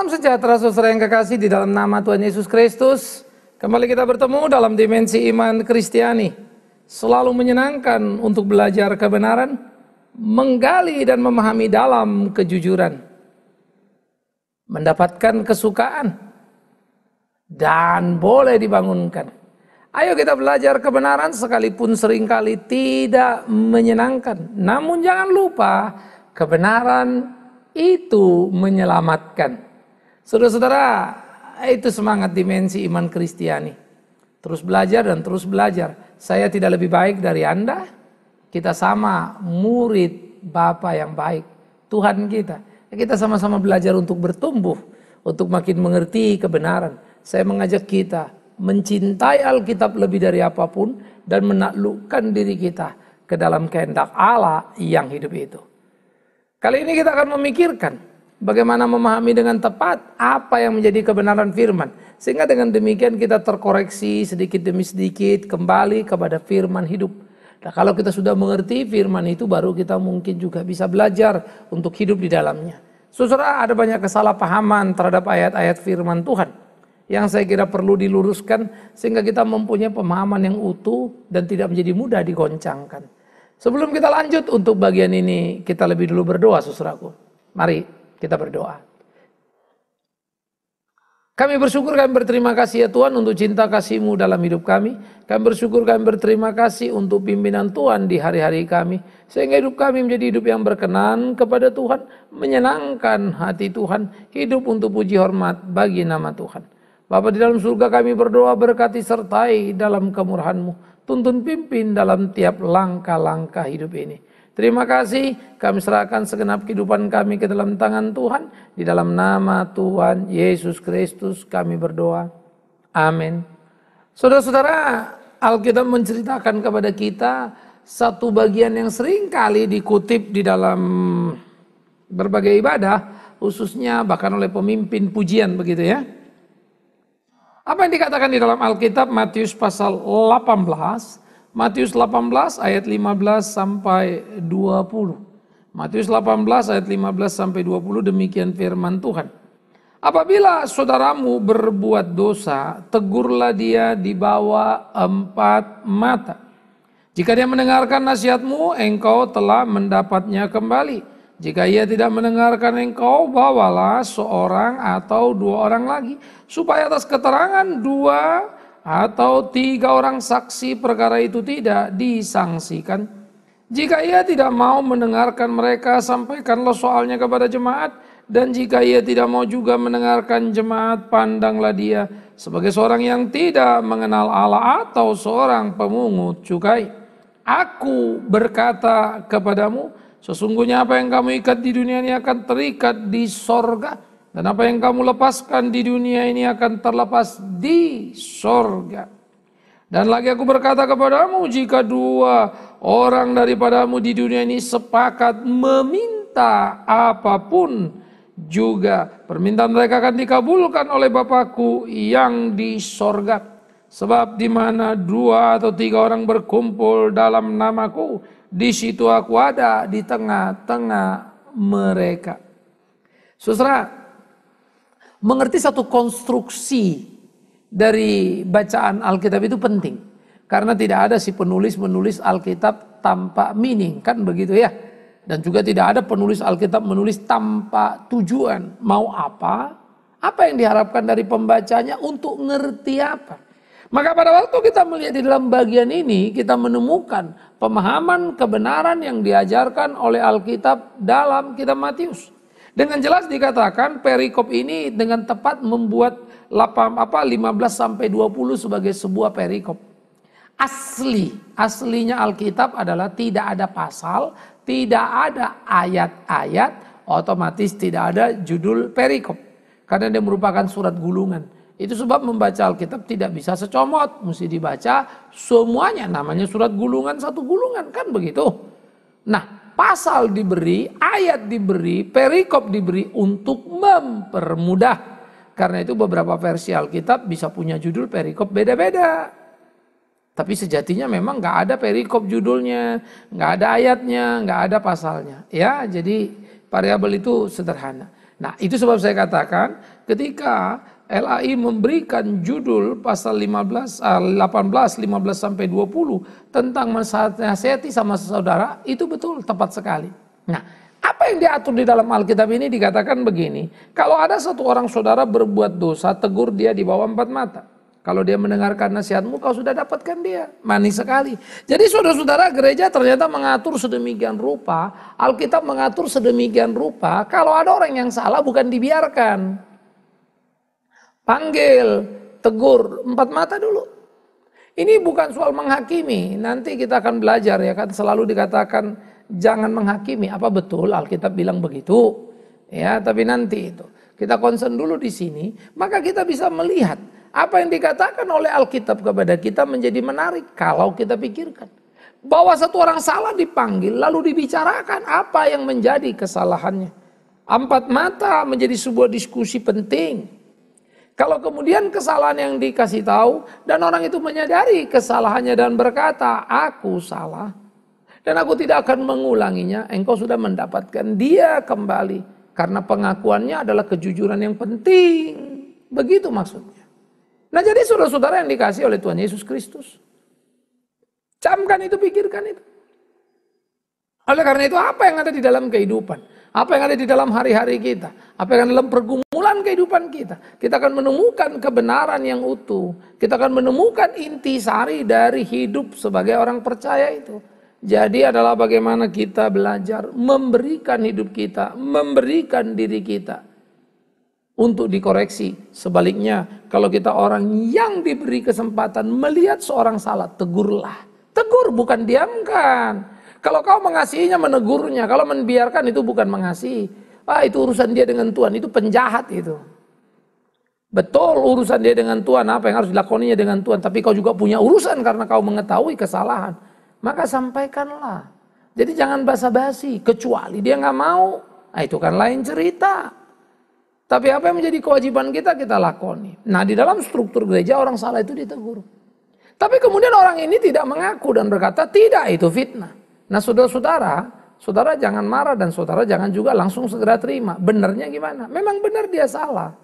Salam sejahtera saudara yang kekasih di dalam nama Tuhan Yesus Kristus. Kembali kita bertemu dalam dimensi iman Kristiani. Selalu menyenangkan untuk belajar kebenaran, menggali dan memahami dalam kejujuran, mendapatkan kesukaan, dan boleh dibangunkan. Ayo kita belajar kebenaran sekalipun seringkali tidak menyenangkan. Namun jangan lupa kebenaran itu menyelamatkan. Saudara-saudara, itu semangat dimensi iman Kristiani. Terus belajar dan terus belajar. Saya tidak lebih baik dari Anda. Kita sama murid Bapa yang baik, Tuhan kita. Kita sama-sama belajar untuk bertumbuh, untuk makin mengerti kebenaran. Saya mengajak kita mencintai Alkitab lebih dari apapun dan menaklukkan diri kita ke dalam kehendak Allah yang hidup itu. Kali ini kita akan memikirkan bagaimana memahami dengan tepat apa yang menjadi kebenaran firman. Sehingga dengan demikian kita terkoreksi sedikit demi sedikit kembali kepada firman hidup. Nah, kalau kita sudah mengerti firman itu, baru kita mungkin juga bisa belajar untuk hidup di dalamnya. Saudara, ada banyak kesalahpahaman terhadap ayat-ayat firman Tuhan yang saya kira perlu diluruskan sehingga kita mempunyai pemahaman yang utuh dan tidak menjadi mudah digoncangkan. Sebelum kita lanjut untuk bagian ini, kita lebih dulu berdoa, saudaraku. Mari kita berdoa. Kami bersyukur, kami berterima kasih ya Tuhan untuk cinta kasih-Mu dalam hidup kami. Kami bersyukur, kami berterima kasih untuk pimpinan Tuhan di hari-hari kami. Sehingga hidup kami menjadi hidup yang berkenan kepada Tuhan, menyenangkan hati Tuhan, hidup untuk puji hormat bagi nama Tuhan. Bapa di dalam surga, kami berdoa berkati sertai dalam kemurahan-Mu. Tuntun pimpin dalam tiap langkah-langkah hidup ini. Terima kasih, kami serahkan segenap kehidupan kami ke dalam tangan Tuhan. Di dalam nama Tuhan Yesus Kristus kami berdoa. Amin. Saudara-saudara, Alkitab menceritakan kepada kita satu bagian yang sering kali dikutip di dalam berbagai ibadah, khususnya bahkan oleh pemimpin pujian begitu ya. Apa yang dikatakan di dalam Alkitab Matius pasal 18, Matius 18 ayat 15 sampai 20. Matius 18 ayat 15 sampai 20 demikian firman Tuhan. Apabila saudaramu berbuat dosa, tegurlah dia di bawah 4 mata. Jika dia mendengarkan nasihatmu, engkau telah mendapatnya kembali. Jika ia tidak mendengarkan engkau, bawalah seorang atau 2 orang lagi, supaya atas keterangan 2 atau 3 orang saksi perkara itu tidak disangsikan. Jika ia tidak mau mendengarkan mereka, sampaikanlah soalnya kepada jemaat. Dan jika ia tidak mau juga mendengarkan jemaat, pandanglah dia sebagai seorang yang tidak mengenal Allah atau seorang pemungut cukai. Aku berkata kepadamu, sesungguhnya apa yang kamu ikat di dunia ini akan terikat di sorga. Dan apa yang kamu lepaskan di dunia ini akan terlepas di sorga. Dan lagi aku berkata kepadamu, jika 2 orang daripadamu di dunia ini sepakat meminta apapun juga, permintaan mereka akan dikabulkan oleh Bapakku yang di sorga. Sebab di mana 2 atau 3 orang berkumpul dalam namaku, di situ aku ada di tengah-tengah mereka. Saudara, mengerti satu konstruksi dari bacaan Alkitab itu penting. Karena tidak ada si penulis menulis Alkitab tanpa meaning, kan begitu ya. Dan juga tidak ada penulis Alkitab menulis tanpa tujuan. Mau apa yang diharapkan dari pembacanya untuk ngerti apa. Maka pada waktu kita melihat di dalam bagian ini, kita menemukan pemahaman kebenaran yang diajarkan oleh Alkitab dalam kitab Matius. Dengan jelas dikatakan perikop ini dengan tepat membuat 15 sampai 20 sebagai sebuah perikop. Aslinya Alkitab adalah tidak ada pasal, tidak ada ayat-ayat, otomatis tidak ada judul perikop. Karena dia merupakan surat gulungan. Itu sebab membaca Alkitab tidak bisa secomot, mesti dibaca semuanya, namanya surat gulungan, satu gulungan, kan begitu. Nah, pasal diberi, ayat diberi, perikop diberi untuk mempermudah. Karena itu beberapa versi Alkitab bisa punya judul perikop beda-beda. Tapi sejatinya memang nggak ada perikop judulnya, nggak ada ayatnya, nggak ada pasalnya. Ya, jadi variabel itu sederhana. Nah, itu sebab saya katakan ketika LAI memberikan judul pasal 18, 15 sampai 20 tentang menasihati sama saudara, itu betul tepat sekali. Nah, apa yang diatur di dalam Alkitab ini dikatakan begini, kalau ada satu orang saudara berbuat dosa, tegur dia di bawah 4 mata. Kalau dia mendengarkan nasihatmu, kau sudah dapatkan dia. Manis sekali. Jadi saudara-saudara, gereja ternyata mengatur sedemikian rupa, Alkitab mengatur sedemikian rupa, kalau ada orang yang salah bukan dibiarkan. Panggil, tegur, 4 mata dulu. Ini bukan soal menghakimi, nanti kita akan belajar ya kan, selalu dikatakan jangan menghakimi. Apa betul Alkitab bilang begitu? Ya, tapi nanti itu. Kita concern dulu di sini, maka kita bisa melihat apa yang dikatakan oleh Alkitab kepada kita menjadi menarik kalau kita pikirkan. Bahwa satu orang salah dipanggil lalu dibicarakan apa yang menjadi kesalahannya. 4 mata menjadi sebuah diskusi penting. Kalau kemudian kesalahan yang dikasih tahu dan orang itu menyadari kesalahannya dan berkata, aku salah dan aku tidak akan mengulanginya, engkau sudah mendapatkan dia kembali. Karena pengakuannya adalah kejujuran yang penting. Begitu maksudnya. Nah, jadi saudara-saudara yang dikasih oleh Tuhan Yesus Kristus, camkan itu, pikirkan itu. Oleh karena itu, apa yang ada di dalam kehidupan, apa yang ada di dalam hari-hari kita, apa yang ada dalam pergumulan kehidupan kita, kita akan menemukan kebenaran yang utuh. Kita akan menemukan intisari dari hidup sebagai orang percaya itu. Jadi adalah bagaimana kita belajar memberikan hidup kita, memberikan diri kita untuk dikoreksi. Sebaliknya, kalau kita orang yang diberi kesempatan melihat seorang salah, tegurlah. Tegur, bukan diamkan. Kalau kau mengasihinya, menegurnya. Kalau membiarkan, itu bukan mengasihi. Itu urusan dia dengan Tuhan, itu penjahat itu. Betul, urusan dia dengan Tuhan, apa yang harus dilakoninya dengan Tuhan. Tapi kau juga punya urusan karena kau mengetahui kesalahan. Maka sampaikanlah. Jadi jangan basa-basi, kecuali dia nggak mau. Itu kan lain cerita. Tapi apa yang menjadi kewajiban kita, kita lakoni. Nah, di dalam struktur gereja orang salah itu ditegur. Tapi kemudian orang ini tidak mengaku dan berkata, tidak, itu fitnah. Nah, saudara jangan marah dan saudara jangan juga langsung segera terima. Benarnya gimana? Memang benar dia salah.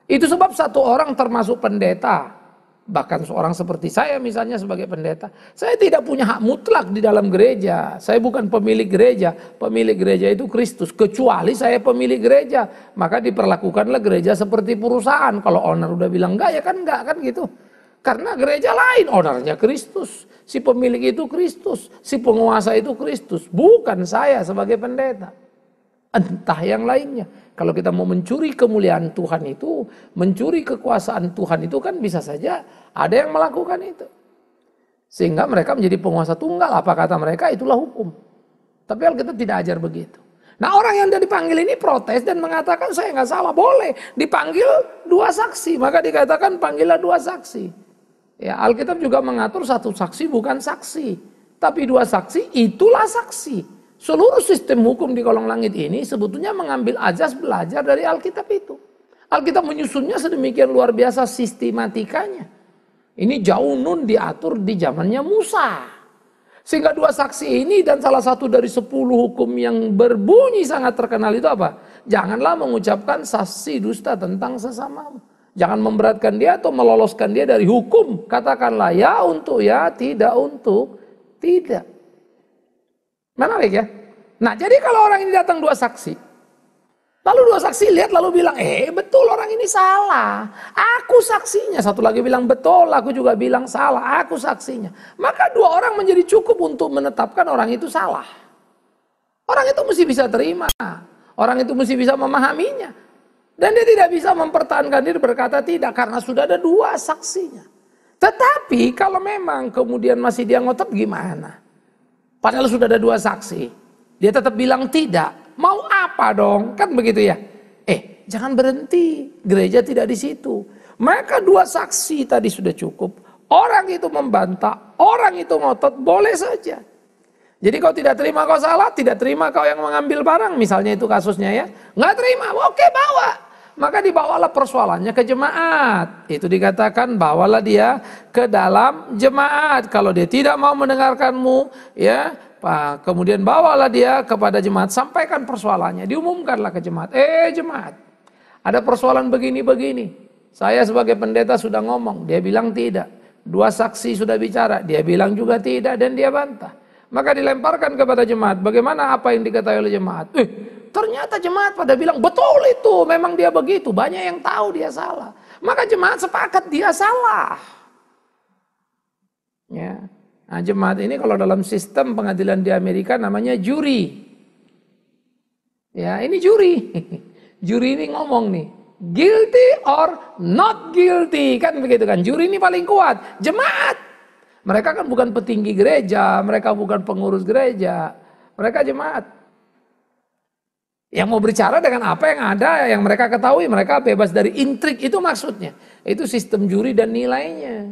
Itu sebab satu orang termasuk pendeta, bahkan seorang seperti saya misalnya sebagai pendeta, saya tidak punya hak mutlak di dalam gereja. Saya bukan pemilik gereja. Pemilik gereja itu Kristus. Kecuali saya pemilik gereja, maka diperlakukanlah gereja seperti perusahaan. Kalau owner udah bilang enggak, ya kan enggak, kan gitu. Karena gereja lain, ownernya Kristus. Si pemilik itu Kristus, si penguasa itu Kristus. Bukan saya sebagai pendeta. Entah yang lainnya. Kalau kita mau mencuri kemuliaan Tuhan itu, mencuri kekuasaan Tuhan itu kan bisa saja ada yang melakukan itu. Sehingga mereka menjadi penguasa tunggal. Apa kata mereka? Itulah hukum. Tapi Alkitab tidak ajar begitu. Nah, orang yang dipanggil ini protes dan mengatakan saya nggak salah. Boleh dipanggil 2 saksi. Maka dikatakan panggillah 2 saksi. Ya, Alkitab juga mengatur 1 saksi bukan saksi. Tapi 2 saksi itulah saksi. Seluruh sistem hukum di kolong langit ini sebetulnya mengambil ajas belajar dari Alkitab itu. Alkitab menyusunnya sedemikian luar biasa sistematikanya. Ini jauh nun diatur di zamannya Musa. Sehingga 2 saksi ini dan salah satu dari 10 hukum yang berbunyi sangat terkenal itu apa? Janganlah mengucapkan saksi dusta tentang sesamamu. Jangan memberatkan dia atau meloloskan dia dari hukum. Katakanlah ya untuk ya, tidak untuk tidak. Menarik ya? Nah, jadi kalau orang ini datang 2 saksi. Lalu 2 saksi lihat lalu bilang, betul orang ini salah. Aku saksinya. Satu lagi bilang betul, aku juga bilang salah. Aku saksinya. Maka 2 orang menjadi cukup untuk menetapkan orang itu salah. Orang itu mesti bisa terima. Orang itu mesti bisa memahaminya. Dan dia tidak bisa mempertahankan diri berkata tidak karena sudah ada 2 saksinya. Tetapi kalau memang kemudian masih dia ngotot gimana? Padahal sudah ada 2 saksi. Dia tetap bilang tidak. Mau apa dong? Kan begitu ya. Jangan berhenti. Gereja tidak di situ. Maka 2 saksi tadi sudah cukup. Orang itu membantah, orang itu ngotot, boleh saja. Jadi kau tidak terima kau salah, tidak terima kau yang mengambil barang, misalnya itu kasusnya ya. Nggak terima, oke bawa. Maka dibawalah persoalannya ke jemaat. Itu dikatakan bawalah dia ke dalam jemaat. Kalau dia tidak mau mendengarkanmu, ya Kemudian bawalah dia kepada jemaat, sampaikan persoalannya, diumumkanlah ke jemaat. Jemaat, ada persoalan begini-begini. Saya sebagai pendeta sudah ngomong, dia bilang tidak. 2 saksi sudah bicara, dia bilang juga tidak dan dia bantah. Maka dilemparkan kepada jemaat, bagaimana apa yang diketahui oleh jemaat? Ternyata jemaat pada bilang, betul itu, memang dia begitu. Banyak yang tahu dia salah. Maka jemaat sepakat dia salah. Ya. Nah, jemaat ini kalau dalam sistem pengadilan di Amerika namanya juri. Ya, ini juri. Juri ini ngomong nih, guilty or not guilty, kan begitu kan? Juri ini paling kuat. Jemaat, mereka kan bukan petinggi gereja, mereka bukan pengurus gereja, mereka jemaat. Yang mau bicara dengan apa yang ada, yang mereka ketahui, mereka bebas dari intrik, itu maksudnya. Itu sistem juri dan nilainya.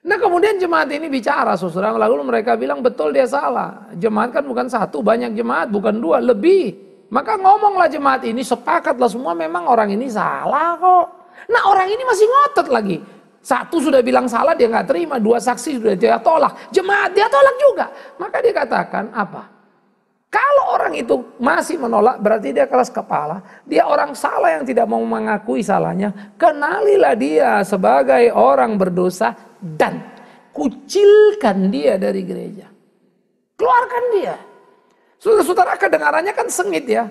Nah kemudian jemaat ini bicara, saudara, lalu mereka bilang betul dia salah. Jemaat kan bukan 1, banyak jemaat, bukan 2, lebih. Maka ngomonglah jemaat ini, sepakatlah semua memang orang ini salah kok. Nah orang ini masih ngotot lagi. 1 sudah bilang salah, dia nggak terima. 2 saksi sudah dia tolak. Jemaat dia tolak juga. Maka dia katakan apa? Kalau orang itu masih menolak, berarti dia keras kepala. Dia orang salah yang tidak mau mengakui salahnya. Kenalilah dia sebagai orang berdosa dan kucilkan dia dari gereja. Keluarkan dia. Saudara-saudara, kedengarannya kan sengit ya.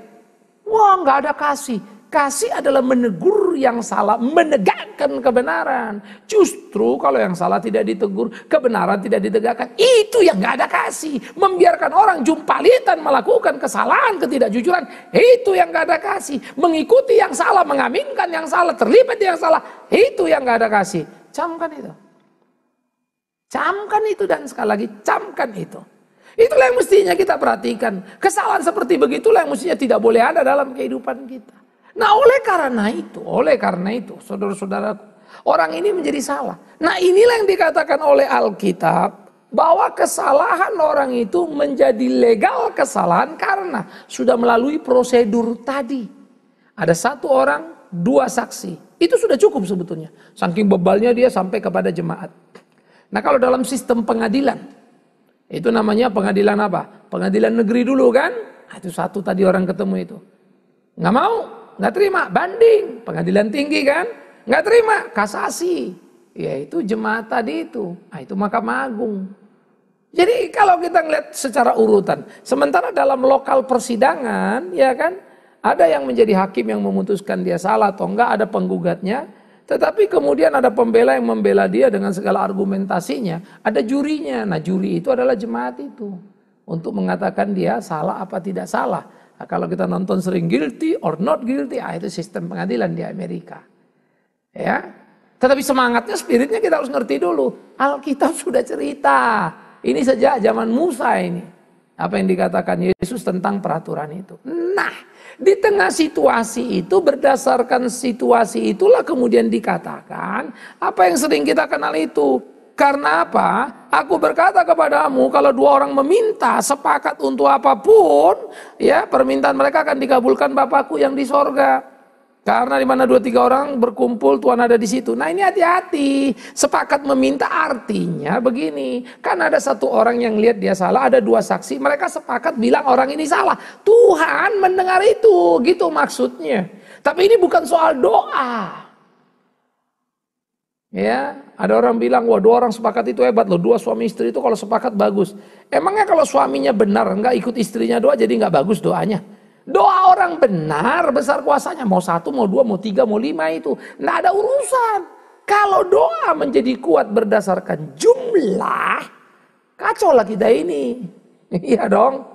Wah, nggak ada kasih. Kasih adalah menegur yang salah, menegakkan kebenaran. Justru kalau yang salah tidak ditegur, kebenaran tidak ditegakkan. Itu yang nggak ada kasih. Membiarkan orang jumpalitan melakukan kesalahan, ketidakjujuran. Itu yang nggak ada kasih. Mengikuti yang salah, mengaminkan yang salah, terlibat yang salah. Itu yang nggak ada kasih. Camkan itu. Camkan itu dan sekali lagi camkan itu. Itulah yang mestinya kita perhatikan. Kesalahan seperti begitulah yang mestinya tidak boleh ada dalam kehidupan kita. Nah oleh karena itu saudara-saudaraku, orang ini menjadi salah. Nah inilah yang dikatakan oleh Alkitab, bahwa kesalahan orang itu menjadi legal kesalahan karena sudah melalui prosedur tadi. Ada 1 orang, 2 saksi. Itu sudah cukup sebetulnya. Saking bebalnya dia sampai kepada jemaat. Nah kalau dalam sistem pengadilan, itu namanya pengadilan apa? Pengadilan negeri dulu kan? Nah, itu 1 tadi orang ketemu itu. Nggak mau. Nggak terima, banding, pengadilan tinggi kan, nggak terima, kasasi, yaitu jemaat tadi itu, nah itu Mahkamah Agung. Jadi kalau kita ngeliat secara urutan, sementara dalam lokal persidangan, ya kan, ada yang menjadi hakim yang memutuskan dia salah atau enggak, ada penggugatnya, tetapi kemudian ada pembela yang membela dia dengan segala argumentasinya, ada jurinya. Nah juri itu adalah jemaat itu, untuk mengatakan dia salah apa tidak salah. Nah, kalau kita nonton sering guilty or not guilty, itu sistem pengadilan di Amerika. Ya, tetapi semangatnya, spiritnya kita harus ngerti dulu. Alkitab sudah cerita. Ini sejak zaman Musa ini. Apa yang dikatakan Yesus tentang peraturan itu. Nah, di tengah situasi itu, berdasarkan situasi itulah kemudian dikatakan apa yang sering kita kenal itu. Karena apa? Aku berkata kepadamu, kalau 2 orang meminta sepakat untuk apapun, ya permintaan mereka akan dikabulkan Bapakku yang di sorga. Karena di mana 2-3 orang berkumpul, Tuhan ada di situ. Nah ini hati-hati. Sepakat meminta artinya begini. Kan ada 1 orang yang lihat dia salah, ada 2 saksi. Mereka sepakat bilang orang ini salah. Tuhan mendengar itu, gitu maksudnya. Tapi ini bukan soal doa. Ya, ada orang bilang, wah 2 orang sepakat itu hebat loh, 2 suami istri itu kalau sepakat bagus. Emangnya kalau suaminya benar, enggak ikut istrinya doa, jadi enggak bagus doanya? Doa orang benar, besar kuasanya, mau 1, mau 2, mau 3, mau 5 itu, enggak ada urusan. Kalau doa menjadi kuat berdasarkan jumlah, kacau lah kita ini. Iya dong.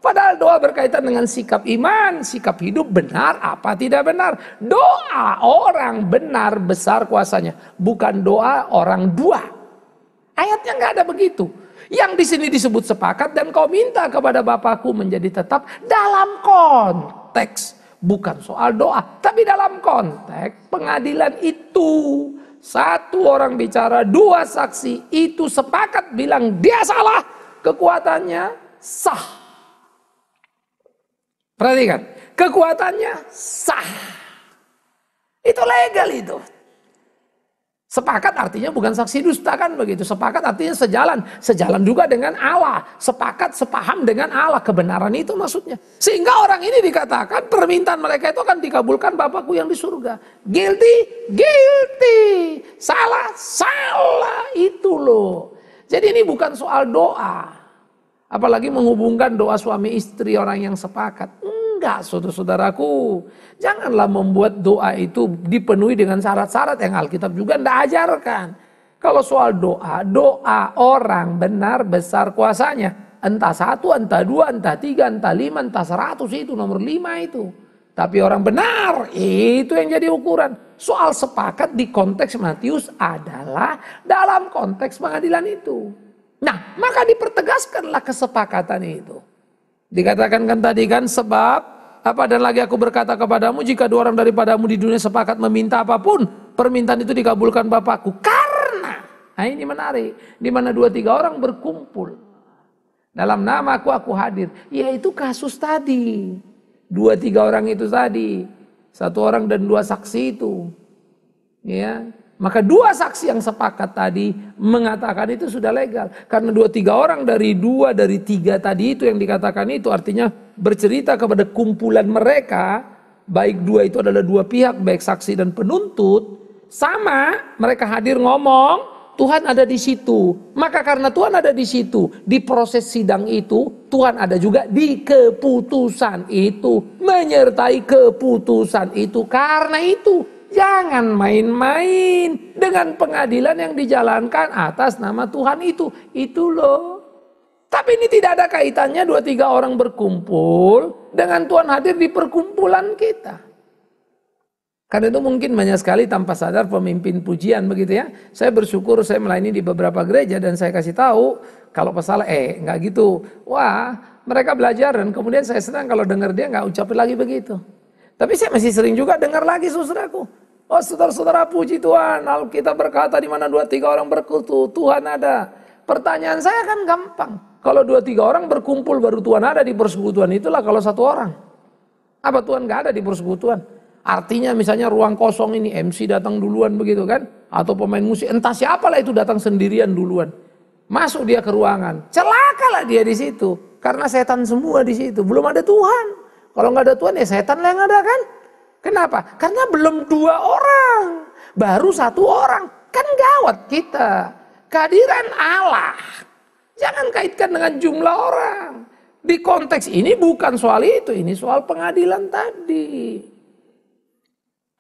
Padahal doa berkaitan dengan sikap iman, sikap hidup benar apa tidak benar. Doa orang benar besar kuasanya, bukan doa orang 2. Ayatnya nggak ada begitu. Yang di sini disebut sepakat dan kau minta kepada Bapakku menjadi tetap dalam konteks bukan soal doa, tapi dalam konteks pengadilan itu. 1 orang bicara, 2 saksi itu sepakat bilang dia salah, kekuatannya sah. Perhatikan, kekuatannya sah. Itu legal itu. Sepakat artinya bukan saksi dusta kan begitu. Sepakat artinya sejalan juga dengan Allah. Sepakat, sepaham dengan Allah. Kebenaran itu maksudnya. Sehingga orang ini dikatakan permintaan mereka itu akan dikabulkan Bapakku yang di surga. Guilty, guilty. Salah, salah. Itu loh. Jadi ini bukan soal doa. Apalagi menghubungkan doa suami istri orang yang sepakat. Enggak, saudara-saudaraku. Janganlah membuat doa itu dipenuhi dengan syarat-syarat yang Alkitab juga tidak ajarkan. Kalau soal doa, doa orang benar besar kuasanya. Entah 1, entah 2, entah 3, entah 5, entah 100 itu nomor 5 itu. Tapi orang benar, itu yang jadi ukuran. Soal sepakat di konteks Matius adalah dalam konteks pengadilan itu. Nah, maka dipertegaskanlah kesepakatan itu. Dikatakan kan tadi kan sebab apa dan lagi aku berkata kepadamu jika 2 orang daripadamu di dunia sepakat meminta apapun permintaan itu dikabulkan Bapakku. Karena, nah ini menarik, di mana 2-3 orang berkumpul dalam nama aku hadir. Yaitu kasus tadi 2-3 orang itu tadi, 1 orang dan 2 saksi itu, ya. Maka 2 saksi yang sepakat tadi mengatakan itu sudah legal. Karena 2-3 orang dari 2 dari 3 tadi itu yang dikatakan itu artinya bercerita kepada kumpulan mereka. Baik 2 itu adalah 2 pihak, baik saksi dan penuntut. Sama mereka hadir ngomong, Tuhan ada di situ. Maka karena Tuhan ada di situ, di proses sidang itu, Tuhan ada juga di keputusan itu. Menyertai keputusan itu. Karena itu, jangan main-main dengan pengadilan yang dijalankan atas nama Tuhan itu. Itu loh. Tapi ini tidak ada kaitannya 2-3 orang berkumpul dengan Tuhan hadir di perkumpulan kita. Karena itu mungkin banyak sekali tanpa sadar pemimpin pujian begitu ya. Saya bersyukur saya melayani di beberapa gereja dan saya kasih tahu kalau masalah enggak gitu. Wah, mereka belajar dan kemudian saya senang kalau dengar dia enggak ucapin lagi begitu. Tapi saya masih sering juga dengar lagi saudaraku. Oh saudara-saudara puji Tuhan, Alkitab berkata di mana 2-3 orang berkutu, Tuhan ada. Pertanyaan saya kan gampang. Kalau 2-3 orang berkumpul baru Tuhan ada di persekutuan itulah kalau 1 orang. Apa Tuhan gak ada di persekutuan? Artinya misalnya ruang kosong ini MC datang duluan begitu kan? Atau pemain musik entah siapalah itu datang sendirian duluan. Masuk dia ke ruangan, celakalah dia di situ. Karena setan semua di situ, belum ada Tuhan. Kalau nggak ada Tuhan ya setan lah yang ada kan? Kenapa? Karena belum 2 orang, baru 1 orang. Kan gawat kita. Kehadiran Allah. Jangan kaitkan dengan jumlah orang. Di konteks ini bukan soal itu, ini soal pengadilan tadi.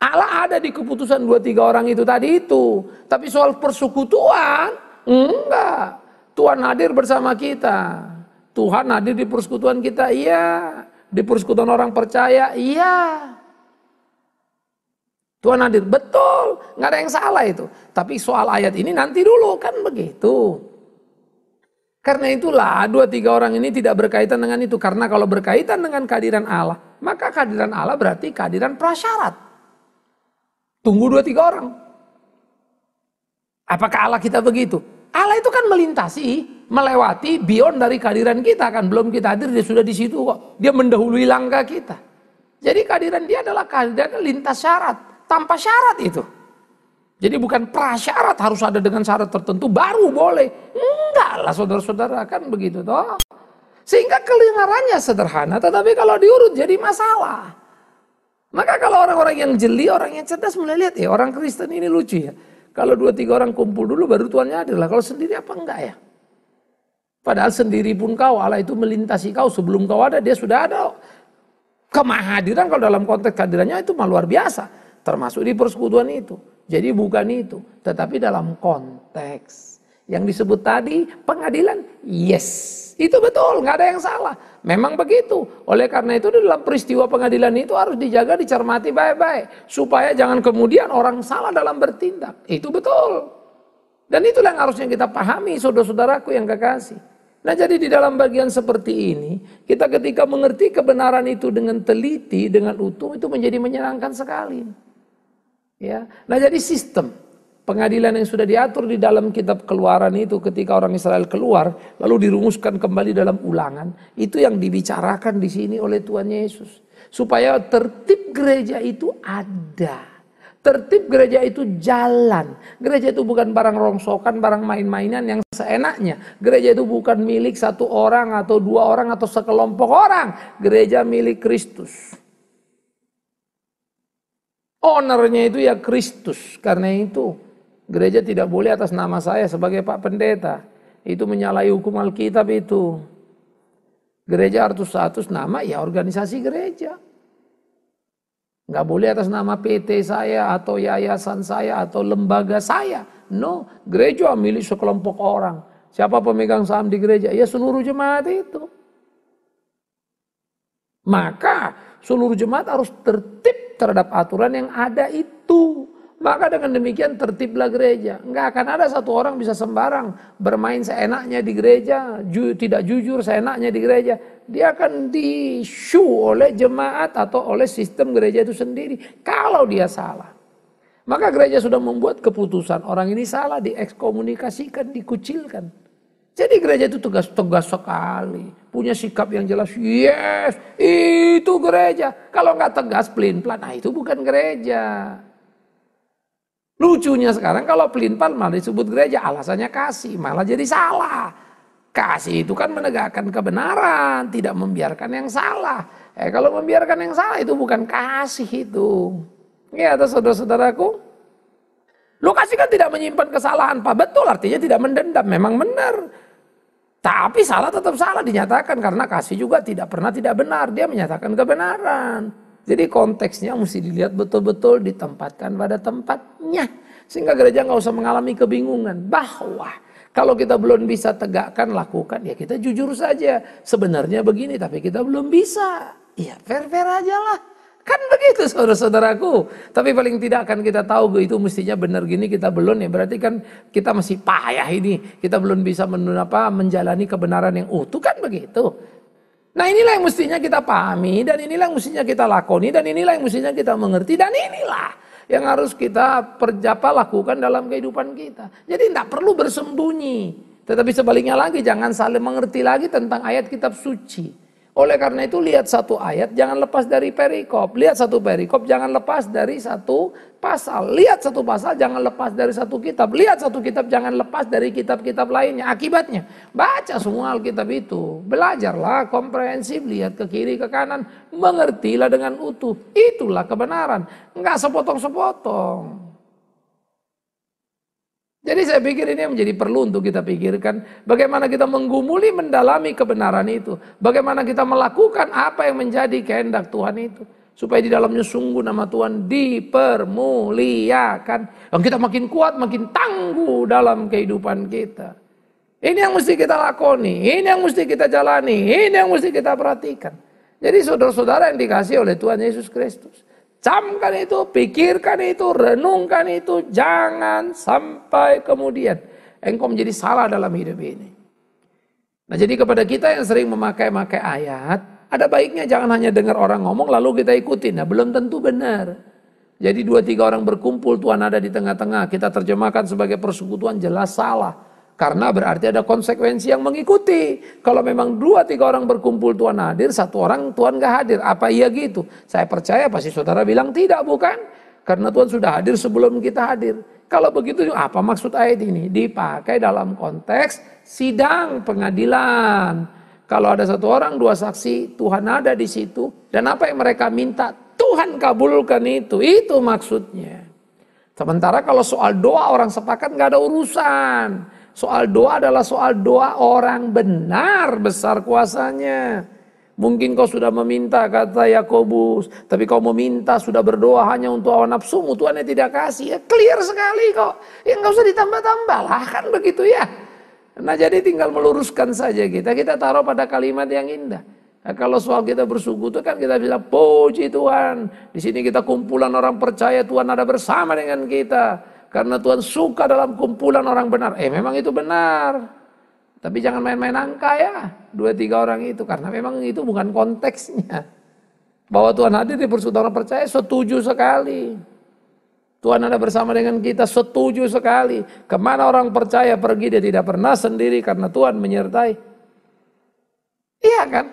Allah ada di keputusan 2-3 orang itu tadi itu. Tapi soal persekutuan, enggak. Tuhan hadir bersama kita. Tuhan hadir di persekutuan kita, iya. Di persekutuan orang percaya, iya. Tuhan hadir, betul. Nggak ada yang salah itu. Tapi soal ayat ini nanti dulu, kan begitu. Karena itulah 2-3 orang ini tidak berkaitan dengan itu. Karena kalau berkaitan dengan kehadiran Allah, maka kehadiran Allah berarti kehadiran prasyarat. Tunggu 2-3 orang. Apakah Allah kita begitu? Allah itu kan melintasi, melewati, beyond dari kehadiran kita kan. Belum kita hadir, dia sudah di situ kok. Dia mendahului langkah kita. Jadi kehadiran dia adalah kehadiran lintas syarat. Tanpa syarat itu. Jadi bukan prasyarat harus ada dengan syarat tertentu baru boleh. Enggak lah saudara-saudara kan begitu toh. Sehingga kedengarannya sederhana tetapi kalau diurut jadi masalah. Maka kalau orang-orang yang jeli, orang yang cerdas mulai lihat orang Kristen ini lucu ya. Kalau 2-3 orang kumpul dulu baru Tuhannya hadir lah. Kalau sendiri apa enggak ya? Padahal sendiri pun kau, Allah itu melintasi kau sebelum kau ada, dia sudah ada. Kemahadiran kalau dalam konteks kehadirannya itu mah luar biasa. Termasuk di persekutuan itu. Jadi bukan itu. Tetapi dalam konteks yang disebut tadi pengadilan, yes. Itu betul, nggak ada yang salah. Memang begitu. Oleh karena itu dalam peristiwa pengadilan itu harus dijaga, dicermati baik-baik. Supaya jangan kemudian orang salah dalam bertindak. Itu betul. Dan itulah yang harusnya kita pahami saudara-saudaraku yang kekasih. Nah jadi di dalam bagian seperti ini, kita ketika mengerti kebenaran itu dengan teliti, dengan utuh, itu menjadi menyenangkan sekali. Ya, nah jadi sistem pengadilan yang sudah diatur di dalam kitab Keluaran itu ketika orang Israel keluar, lalu dirumuskan kembali dalam ulangan, itu yang dibicarakan di sini oleh Tuhan Yesus. Supaya tertib gereja itu ada. Tertib gereja itu jalan. Gereja itu bukan barang rongsokan, barang main-mainan yang seenaknya. Gereja itu bukan milik satu orang atau dua orang atau sekelompok orang. Gereja milik Kristus. Ownernya itu ya Kristus. Karena itu gereja tidak boleh atas nama saya sebagai Pak Pendeta. Itu menyalahi hukum Alkitab itu. Gereja harus atas nama ya organisasi gereja. Nggak boleh atas nama PT saya atau yayasan saya atau lembaga saya. No, gereja milik sekelompok orang. Siapa pemegang saham di gereja? Ya seluruh jemaat itu. Maka seluruh jemaat harus tertib terhadap aturan yang ada itu. Maka dengan demikian tertiblah gereja. Nggak akan ada satu orang bisa sembarang bermain seenaknya di gereja, tidak jujur seenaknya di gereja. Dia akan di-show oleh jemaat atau oleh sistem gereja itu sendiri. Kalau dia salah. Maka gereja sudah membuat keputusan. Orang ini salah, diekskomunikasikan, dikucilkan. Jadi gereja itu tegas sekali. Punya sikap yang jelas. Yes, itu gereja. Kalau nggak tegas, pelin-pelan, nah itu bukan gereja. Lucunya sekarang kalau pelin-pelan malah disebut gereja, alasannya kasih, malah jadi salah. Kasih itu kan menegakkan kebenaran, tidak membiarkan yang salah. Kalau membiarkan yang salah itu bukan kasih itu. Ya, atau saudara-saudaraku, lo kasih kan tidak menyimpan kesalahan, Pak. Betul, artinya tidak mendendam, memang benar. Tapi salah tetap salah dinyatakan karena kasih juga tidak pernah tidak benar, dia menyatakan kebenaran. Jadi konteksnya mesti dilihat betul-betul, ditempatkan pada tempatnya. Sehingga gereja nggak usah mengalami kebingungan. Bahwa kalau kita belum bisa tegakkan, lakukan, ya kita jujur saja. Sebenarnya begini, tapi kita belum bisa. Ya fair-fair aja lah. Kan begitu saudara-saudaraku. Tapi paling tidak kan kita tahu itu mestinya benar gini, kita belum ya. Berarti kan kita masih payah ini. Kita belum bisa menjalani kebenaran yang utuh, kan begitu. Nah inilah yang mestinya kita pahami, dan inilah yang mestinya kita lakoni, dan inilah yang mestinya kita mengerti, dan inilah yang harus kita lakukan dalam kehidupan kita. Jadi tidak perlu bersembunyi, tetapi sebaliknya lagi jangan saling mengerti lagi tentang ayat kitab suci. Oleh karena itu lihat satu ayat jangan lepas dari perikop, lihat satu perikop jangan lepas dari satu pasal, lihat satu pasal jangan lepas dari satu kitab, lihat satu kitab jangan lepas dari kitab-kitab lainnya. Akibatnya baca semua Alkitab itu, belajarlah komprehensif, lihat ke kiri ke kanan, mengertilah dengan utuh. Itulah kebenaran, enggak sepotong-sepotong. Jadi saya pikir ini menjadi perlu untuk kita pikirkan bagaimana kita menggumuli mendalami kebenaran itu. Bagaimana kita melakukan apa yang menjadi kehendak Tuhan itu. Supaya di dalamnya sungguh nama Tuhan dipermuliakan. Dan kita makin kuat, makin tangguh dalam kehidupan kita. Ini yang mesti kita lakoni, ini yang mesti kita jalani, ini yang mesti kita perhatikan. Jadi saudara-saudara yang dikasihi oleh Tuhan Yesus Kristus. Camkan itu, pikirkan itu, renungkan itu, jangan sampai kemudian engkau menjadi salah dalam hidup ini. Nah jadi kepada kita yang sering memakai ayat, ada baiknya jangan hanya dengar orang ngomong lalu kita ikutin. Nah belum tentu benar. Jadi 2-3 orang berkumpul, Tuhan ada di tengah-tengah, kita terjemahkan sebagai persekutuan, jelas salah. Karena berarti ada konsekuensi yang mengikuti. Kalau memang 2-3 orang berkumpul Tuhan hadir, 1 orang Tuhan gak hadir. Apa iya gitu? Saya percaya pasti saudara bilang tidak, bukan? Karena Tuhan sudah hadir sebelum kita hadir. Kalau begitu apa maksud ayat ini? Dipakai dalam konteks sidang pengadilan. Kalau ada 1 orang 2 saksi, Tuhan ada di situ. Dan apa yang mereka minta, Tuhan kabulkan itu. Itu maksudnya. Sementara kalau soal doa orang sepakat gak ada urusan. Soal doa adalah soal doa orang benar besar kuasanya. Mungkin kau sudah meminta, kata Yakobus, tapi kau meminta sudah berdoa hanya untuk hawa nafsumu, Tuhan yang tidak kasih. Ya clear sekali kok. Ya nggak usah ditambah-tambah lah, kan begitu ya. Nah jadi tinggal meluruskan saja kita taruh pada kalimat yang indah. Nah, kalau soal kita bersuku itu kan kita bilang puji Tuhan. Di sini kita kumpulan orang percaya Tuhan ada bersama dengan kita. Karena Tuhan suka dalam kumpulan orang benar. Memang itu benar. Tapi jangan main-main angka ya. 2-3 orang itu. Karena memang itu bukan konteksnya. Bahwa Tuhan hadir di persekutuan orang percaya, setuju sekali. Tuhan ada bersama dengan kita, setuju sekali. Kemana orang percaya pergi, dia tidak pernah sendiri. Karena Tuhan menyertai. Iya kan?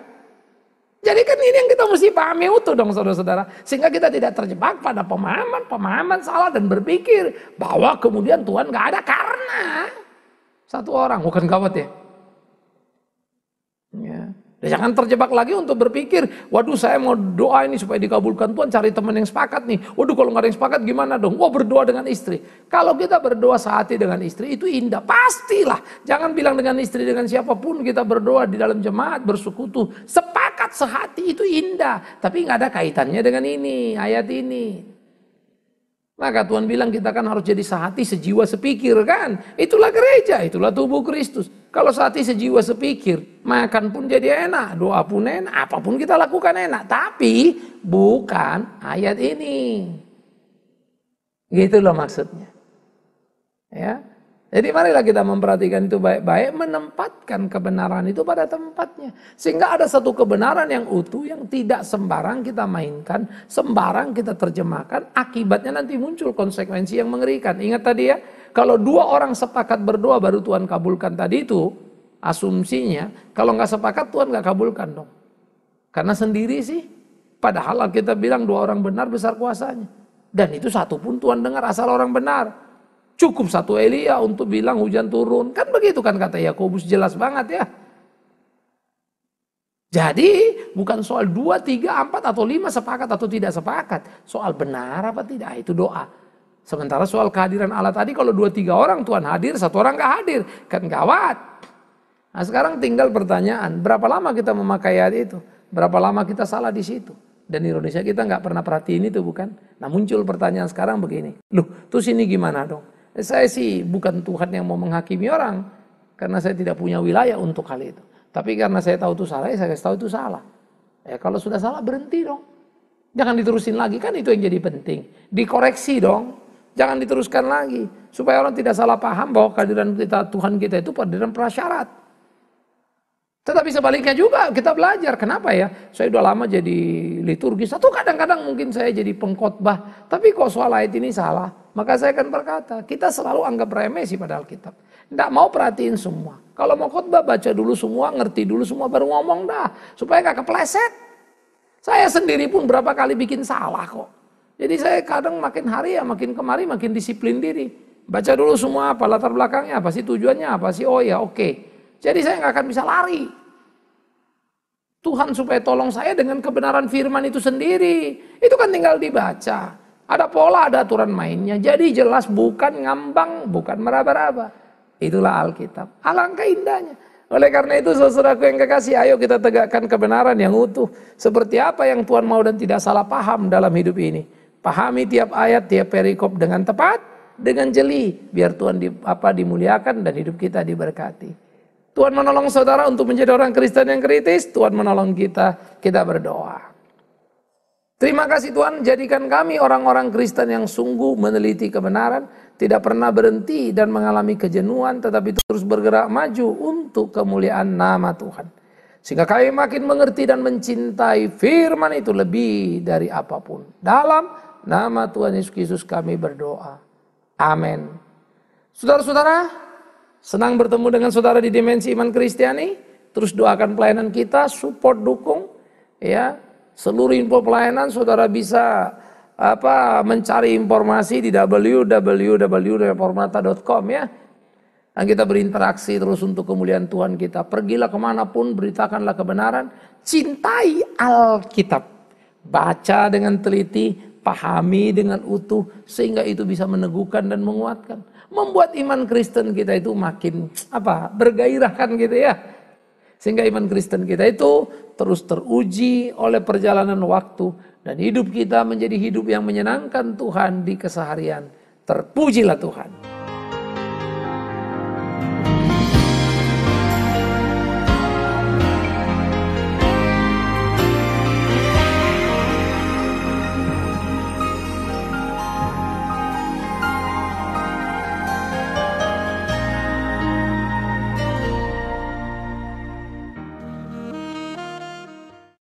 Jadi kan ini yang kita mesti pahami utuh dong saudara-saudara. Sehingga kita tidak terjebak pada pemahaman salah dan berpikir bahwa kemudian Tuhan gak ada karena satu orang. Bukan gawat ya? Ya. Jangan terjebak lagi untuk berpikir, waduh saya mau doa ini supaya dikabulkan Tuhan, cari teman yang sepakat nih. Waduh kalau gak ada yang sepakat gimana dong? Wah berdoa dengan istri. Kalau kita berdoa sehati dengan istri itu indah, pastilah. Jangan bilang dengan istri, dengan siapapun kita berdoa di dalam jemaat, bersekutu. Sepakat sehati itu indah. Tapi gak ada kaitannya dengan ini, ayat ini. Maka Tuhan bilang kita kan harus jadi sehati, sejiwa, sepikir kan. Itulah gereja, itulah tubuh Kristus. Kalau sehati, sejiwa, sepikir, makan pun jadi enak, doa pun enak, apapun kita lakukan enak. Tapi bukan ayat ini. Gitu loh maksudnya. Ya. Jadi marilah kita memperhatikan itu baik-baik, menempatkan kebenaran itu pada tempatnya. Sehingga ada satu kebenaran yang utuh yang tidak sembarang kita mainkan, sembarang kita terjemahkan, akibatnya nanti muncul konsekuensi yang mengerikan. Ingat tadi ya, kalau dua orang sepakat berdoa baru Tuhan kabulkan tadi itu, asumsinya kalau nggak sepakat Tuhan nggak kabulkan dong. Karena sendiri sih, padahal kita bilang dua orang benar besar kuasanya. Dan itu satu pun Tuhan dengar asal orang benar. Cukup satu Elia untuk bilang hujan turun. Kan begitu kan kata Yakobus, jelas banget ya. Jadi bukan soal 2, 3, 4 atau 5 sepakat atau tidak sepakat. Soal benar apa tidak, itu doa. Sementara soal kehadiran Allah tadi kalau 2, 3 orang Tuhan hadir, 1 orang gak hadir. Kan gawat. Nah sekarang tinggal pertanyaan, berapa lama kita memakai ayat itu? Berapa lama kita salah di situ? Dan di Indonesia kita gak pernah perhatiin itu bukan? Nah muncul pertanyaan sekarang begini. Loh terus ini gimana dong? Saya sih bukan Tuhan yang mau menghakimi orang. Karena saya tidak punya wilayah untuk hal itu. Tapi karena saya tahu itu salah, saya kasih tahu itu salah. Ya kalau sudah salah berhenti dong. Jangan diterusin lagi, kan itu yang jadi penting. Dikoreksi dong. Jangan diteruskan lagi. Supaya orang tidak salah paham bahwa kehadiran kita, Tuhan kita itu kehadiran prasyarat. Tetapi sebaliknya juga kita belajar. Kenapa ya? Saya udah lama jadi liturgis. Atau kadang-kadang mungkin saya jadi pengkhotbah. Tapi kok soal ayat ini salah? Maka saya akan berkata, kita selalu anggap remeh sih pada Alkitab. Tidak mau perhatiin semua. Kalau mau khotbah baca dulu semua, ngerti dulu semua, baru ngomong dah. Supaya gak kepleset. Saya sendiri pun berapa kali bikin salah kok. Jadi saya kadang makin hari ya makin kemari makin disiplin diri. Baca dulu semua apa, latar belakangnya apa sih, tujuannya apa sih, oh ya oke. Jadi saya nggak akan bisa lari. Tuhan supaya tolong saya dengan kebenaran firman itu sendiri. Itu kan tinggal dibaca. Ada pola, ada aturan mainnya. Jadi jelas bukan ngambang, bukan meraba-raba. Itulah Alkitab. Alangkah indahnya. Oleh karena itu saudaraku yang kekasih, ayo kita tegakkan kebenaran yang utuh. Seperti apa yang Tuhan mau dan tidak salah paham dalam hidup ini. Pahami tiap ayat, tiap perikop dengan tepat, dengan jeli. Biar Tuhan dimuliakan dan hidup kita diberkati. Tuhan menolong saudara untuk menjadi orang Kristen yang kritis. Tuhan menolong kita berdoa. Terima kasih Tuhan, jadikan kami orang-orang Kristen yang sungguh meneliti kebenaran. Tidak pernah berhenti dan mengalami kejenuhan, tetapi terus bergerak maju untuk kemuliaan nama Tuhan. Sehingga kami makin mengerti dan mencintai firman itu lebih dari apapun. Dalam nama Tuhan Yesus Kristus kami berdoa. Amin. Saudara-saudara, senang bertemu dengan saudara di Dimensi Iman Kristiani. Terus doakan pelayanan kita, support, dukung. Ya, seluruh info pelayanan saudara bisa mencari informasi di www.reformata.com ya. Dan kita berinteraksi terus untuk kemuliaan Tuhan kita. Pergilah kemanapun, beritakanlah kebenaran. Cintai Alkitab. Baca dengan teliti, pahami dengan utuh. Sehingga itu bisa meneguhkan dan menguatkan. Membuat iman Kristen kita itu makin bergairah kan gitu ya. Sehingga iman Kristen kita itu terus teruji oleh perjalanan waktu. Dan hidup kita menjadi hidup yang menyenangkan Tuhan di keseharian. Terpujilah Tuhan.